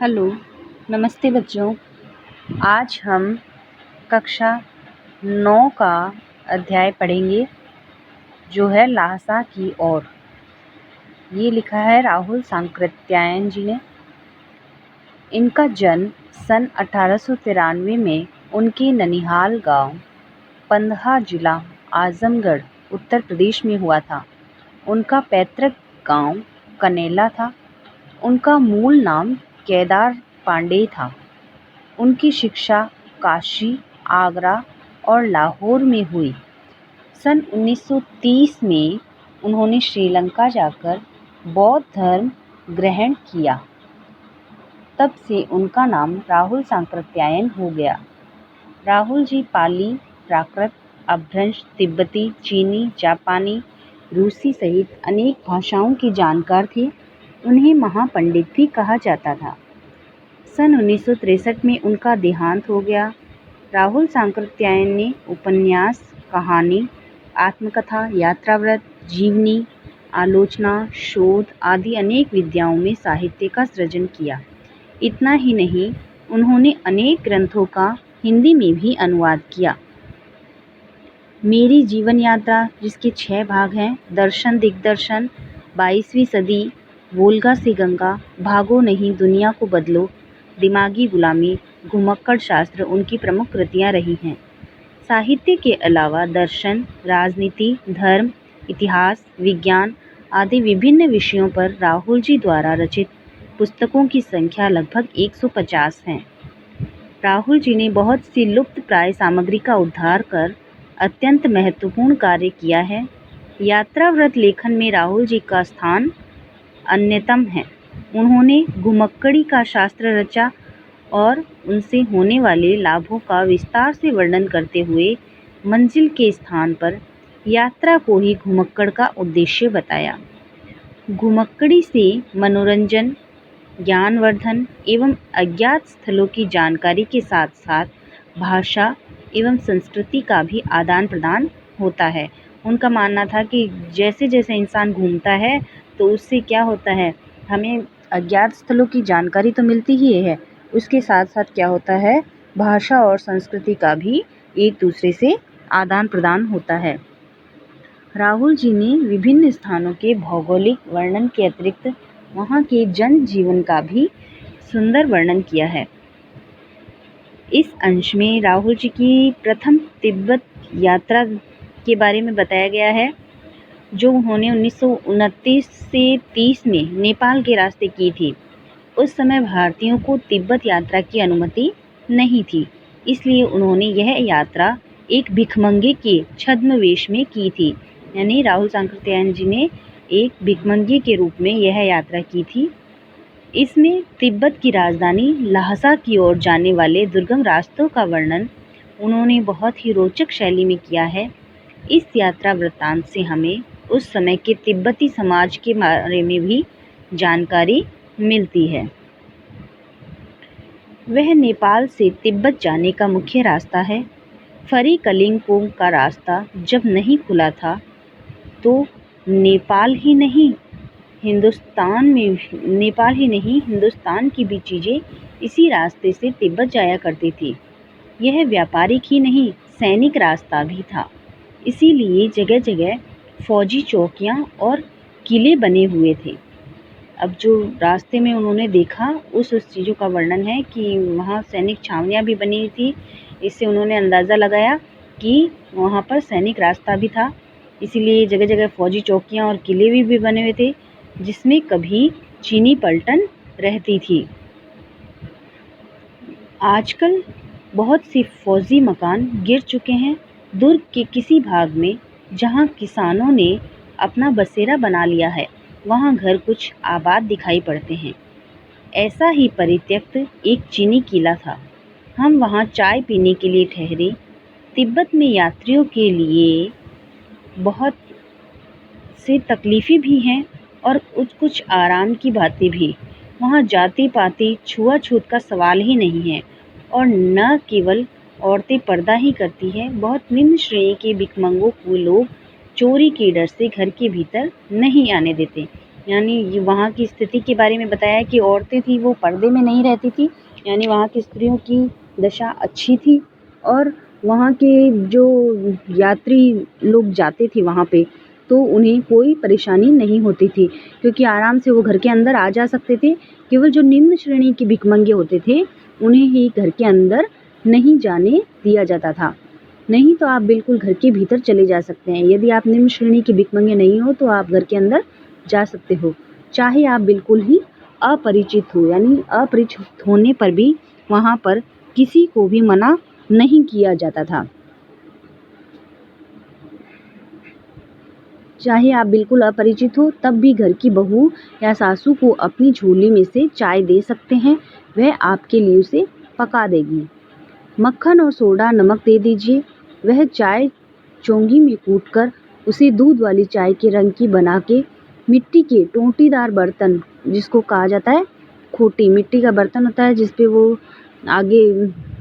Hello, नमस्ते बच्चों। आज हम कक्षा 9 का अध्याय पढ़ेंगे जो है लहासा की ओर। ये लिखा है राहुल सांकृत्यायन जी ने। इनका जन्म सन 1893 में उनके ननिहाल गांव पंदहा जिला आजमगढ़ उत्तर प्रदेश में हुआ था। उनका पैतृक गांव कनेला था। उनका मूल नाम केदार पांडेय था। उनकी शिक्षा काशी, आगरा और लाहौर में हुई। सन 1930 में उन्होंने श्रीलंका जाकर बौद्ध धर्म ग्रहण किया। तब से उनका नाम राहुल सांकृत्यायन हो गया। राहुल जी पाली, प्राकृत, अपभ्रंश, तिब्बती, चीनी, जापानी, रूसी सहित अनेक भाषाओं के जानकार थे। उन्हें महापंडित भी कहा जाता था। सन 1963 में उनका देहांत हो गया। राहुल सांकृत्यायन ने उपन्यास, कहानी, आत्मकथा, यात्राव्रत, जीवनी, आलोचना, शोध आदि अनेक विधाओं में साहित्य का सृजन किया। इतना ही नहीं, उन्होंने अनेक ग्रंथों का हिंदी में भी अनुवाद किया। मेरी जीवन यात्रा, जिसके 6 भाग हैं, दर्शन दिग्दर्शन, 22वीं सदी, वोल्गा से गंगा, भागो नहीं दुनिया को बदलो, दिमागी गुलामी, घुमक्कड़ शास्त्र उनकी प्रमुख कृतियां रही हैं। साहित्य के अलावा दर्शन, राजनीति, धर्म, इतिहास, विज्ञान आदि विभिन्न विषयों पर राहुल जी द्वारा रचित पुस्तकों की संख्या लगभग 150 है। राहुल जी ने बहुत सी लुप्त प्राय सामग्री का उद्धार कर अत्यंत महत्वपूर्ण कार्य किया है। यात्राव्रत लेखन में राहुल जी का स्थान अन्यतम है। उन्होंने घुमक्कड़ी का शास्त्र रचा और उनसे होने वाले लाभों का विस्तार से वर्णन करते हुए मंजिल के स्थान पर यात्रा को ही घुमक्कड़ का उद्देश्य बताया। घुमक्कड़ी से मनोरंजन, ज्ञानवर्धन एवं अज्ञात स्थलों की जानकारी के साथ साथ भाषा एवं संस्कृति का भी आदान प्रदान होता है। उनका मानना था कि जैसे जैसे इंसान घूमता है तो उससे क्या होता है, हमें अज्ञात स्थलों की जानकारी तो मिलती ही है, उसके साथ साथ क्या होता है, भाषा और संस्कृति का भी एक दूसरे से आदान प्रदान होता है। राहुल जी ने विभिन्न स्थानों के भौगोलिक वर्णन के अतिरिक्त वहाँ के जन जीवन का भी सुंदर वर्णन किया है। इस अंश में राहुल जी की प्रथम तिब्बत यात्रा के बारे में बताया गया है, जो उन्होंने 1929 से 30 में नेपाल के रास्ते की थी। उस समय भारतीयों को तिब्बत यात्रा की अनुमति नहीं थी, इसलिए उन्होंने यह यात्रा एक भिखमंगे के छद्म वेश में की थी। यानी राहुल सांकृत्यायन जी ने एक भिखमंगे के रूप में यह यात्रा की थी। इसमें तिब्बत की राजधानी लहासा की ओर जाने वाले दुर्गम रास्तों का वर्णन उन्होंने बहुत ही रोचक शैली में किया है। इस यात्रा वृत्तांत से हमें उस समय के तिब्बती समाज के बारे में भी जानकारी मिलती है। वह नेपाल से तिब्बत जाने का मुख्य रास्ता है। फरी कलिंपोंग का रास्ता जब नहीं खुला था तो नेपाल ही नहीं हिंदुस्तान की भी चीज़ें इसी रास्ते से तिब्बत जाया करती थी। यह व्यापारिक ही नहीं, सैनिक रास्ता भी था। इसीलिए जगह जगह फौजी चौकियां और किले बने हुए थे। अब जो रास्ते में उन्होंने देखा उस चीज़ों का वर्णन है कि वहाँ सैनिक छावनियाँ भी बनी थी। इससे उन्होंने अंदाज़ा लगाया कि वहाँ पर सैनिक रास्ता भी था। इसीलिए जगह जगह फौजी चौकियाँ और किले भी बने हुए थे, जिसमें कभी चीनी पलटन रहती थी। आजकल बहुत सी फौजी मकान गिर चुके हैं। दुर्ग के किसी भाग में जहां किसानों ने अपना बसेरा बना लिया है, वहां घर कुछ आबाद दिखाई पड़ते हैं। ऐसा ही परित्यक्त एक चीनी किला था। हम वहां चाय पीने के लिए ठहरे। तिब्बत में यात्रियों के लिए बहुत से तकलीफ़ें भी हैं और कुछ आराम की बातें भी। वहाँ जाति पाति छुआछूत का सवाल ही नहीं है और न केवल औरतें पर्दा ही करती है, बहुत निम्न श्रेणी के भिखमंगों को लोग चोरी के डर से घर के भीतर नहीं आने देते। यानी ये वहाँ की स्थिति के बारे में बताया कि औरतें थी वो पर्दे में नहीं रहती थी, यानी वहाँ की स्त्रियों की दशा अच्छी थी। और वहाँ के जो यात्री लोग जाते थे वहाँ पे, तो उन्हें कोई परेशानी नहीं होती थी, क्योंकि आराम से वो घर के अंदर आ जा सकते थे। केवल जो निम्न श्रेणी के भिखमंगे होते थे उन्हें ही घर के अंदर नहीं जाने दिया जाता था। नहीं तो आप बिल्कुल घर के भीतर चले जा सकते हैं। यदि आप निम्न श्रेणी के भिखमंगे नहीं हो तो आप घर के अंदर जा सकते हो, चाहे आप बिल्कुल ही अपरिचित हो। यानी अपरिचित होने पर भी वहाँ पर किसी को भी मना नहीं किया जाता था। चाहे आप बिल्कुल अपरिचित हो तब भी घर की बहू या सासू को अपनी झोली में से चाय दे सकते हैं, वह आपके लिए उसे पका देगी। मक्खन और सोडा नमक दे दीजिए, वह चाय चोंगी में कूटकर उसे दूध वाली चाय के रंग की बना के मिट्टी के टोंटीदार बर्तन, जिसको कहा जाता है खोटी, मिट्टी का बर्तन होता है जिसपे वो आगे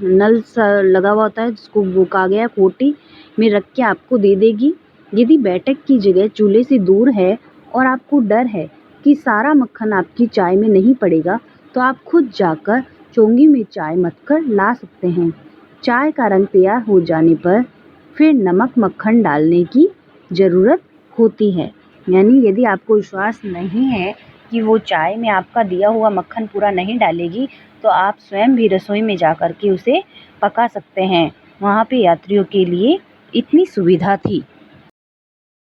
नल सा लगा हुआ होता है, जिसको वो कहा गया है खोटी, में रख के आपको दे देगी। यदि बैठक की जगह चूल्हे से दूर है और आपको डर है कि सारा मक्खन आपकी चाय में नहीं पड़ेगा, तो आप खुद जाकर चोंगी में चाय मथकर ला सकते हैं। चाय का रंग तैयार हो जाने पर फिर नमक मक्खन डालने की ज़रूरत होती है। यानी यदि आपको विश्वास नहीं है कि वो चाय में आपका दिया हुआ मक्खन पूरा नहीं डालेगी, तो आप स्वयं भी रसोई में जाकर के उसे पका सकते हैं। वहाँ पे यात्रियों के लिए इतनी सुविधा थी।